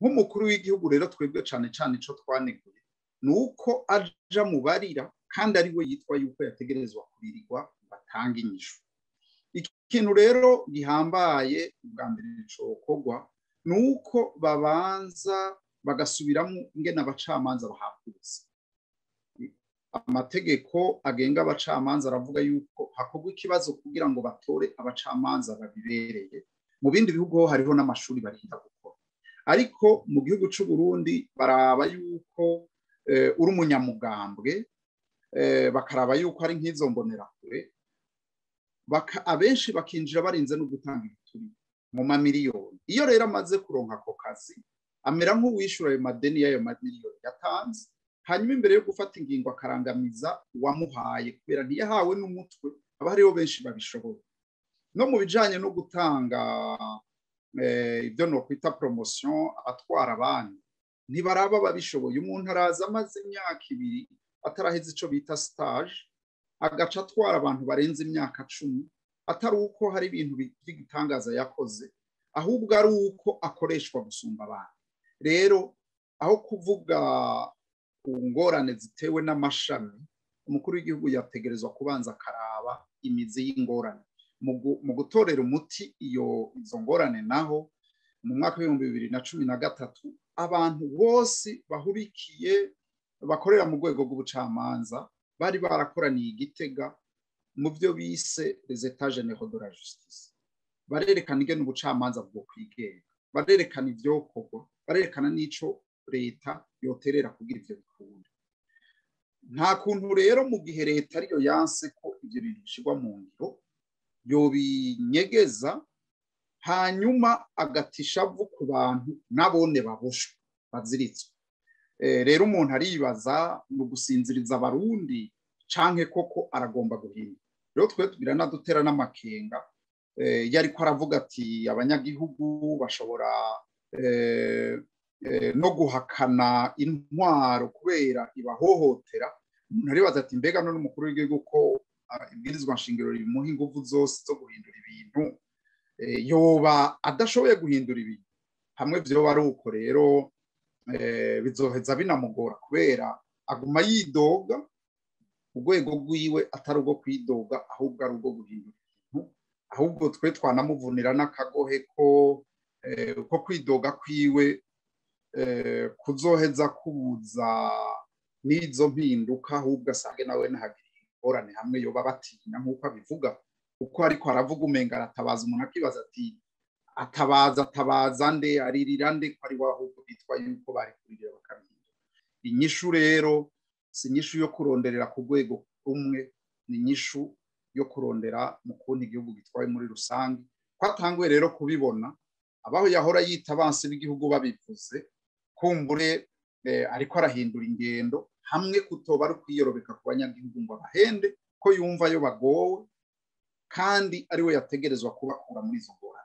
nk'umukuru w'igihugu rero twebwe cane cane ico twaneguye nuko aja mu barira kandi ari we yitwa yuko yategerezwa kuririrwa batanga inyishu. Ikintu rero gihambaye bwa mbere cokorwa nuko babanza bagasubiramo ingene abacamanza bahakutse. Amategeko agenga abacamanza aravuga yuko hakorwa ikibazo kugira ngo batore abacamanza babibereye. Mu bindi bihugu hariho n'amashuri barinda gukora, ariko mu gihugu c'u Burundi baraba yuko uri umunyamugambwe, bakaraba yuko ari nk'izo mbonerakure, abenshi bakinjira barinze no gutanga ibituri mu mamiliyoni. Iyo rero amaze kuronka ako kazi amera nk'uwishura ayo madeni y'ayo mamiliyoni yatanze, hanyuma imbere yo gufata ingingo akarangamiza uwamuhaye kubera ntiyahawe n'umutwe. Aba hariho benshi babishoboye. No mu bijanye no gutanga ibyo no kwita promotion, abatwara abandi ntibaraba babishoboye. Umuntu araza amaze imyaka 2 ataraheze ico bita stage, agaca atwara abantu barenze imyaka 10, atari uko hari ibintu by'igitangaza yakoze, ahubwo ari uko akoreshwa gusumba abantu. Rero aho kuvuga ku ngorane zitewe n'amashami, umukuru w'igihugu yategerezwa kubanza akaraba imizi y'ingorane mu gutorera umuti izo ngorane. Naho mu mwaka wa 2013 abantu bose bahurikiye bakorera mu rwego rw'ubucamanza bari barakoraniye Igitega mu byo bise les états généraux de la justice. Barerekana ingene ubucamanza bwo kwigenga, barerekana ivyokorwa, barerekana n'ico leta yoterera kugira ivyo bikunda. Nta kuntu rero mu gihe leta ariyo yanse ko ivyo bintu bishirwa mu ngiro yobinyegeza, hanyuma agatishavu ku bantu nabone baboshwe baziritswe. Rero umuntu aribaza no gusinziriza abarundi canke koko aragomba guhindura. Rero twe tugira nadutera n'amakenga yariko aravuga ati abanyagihugu bashobora no guhakana intwaro kubera ibahohotera. Umuntu aribaza ati mbega none umukuru w'igihugu ko ibwirizwa nshingiro rimuha inguvu zose zo guhindura ibintu, yoba adashoboye guhindura ibintu? Hamwe vyoba ari uko rero bizoheza binamugora kubera aguma yidoga, urwego rwiwe atari urwo kwidoga ahubwo ari urwo guhindura ibintu. Ahubwo twe twanamuvunira n'akagohe ko kwidoga kwiwe kuzoheza kubuza n'izo mpinduka, ahubwo asange nawe nahagira ingorane hamwe yoba batinya nk'uko abivuga, kuko ariko aravuga umenga aratabaza. Umuntu akibaza ati atabaza nde, aririra nde ko ari wahubwo bitwa yuko bari kurira bakabihindura. Inyishu rero si inyishu yo kuronderera ku rwego rumwe, ni inyishu yo kurondera mu kundi igihugu gitwaye muri rusange. Kwatanguye rero kubibona abaho yahora yita abansi b'igihugu babivuze, kumbure ariko arahindura ingendo, hamwe kutoba ari kwiyorobeka ku banyagihugu ngo abahende ko yumva yo bagowe kandi ari we yategerezwa kubakura muri izo ngorane.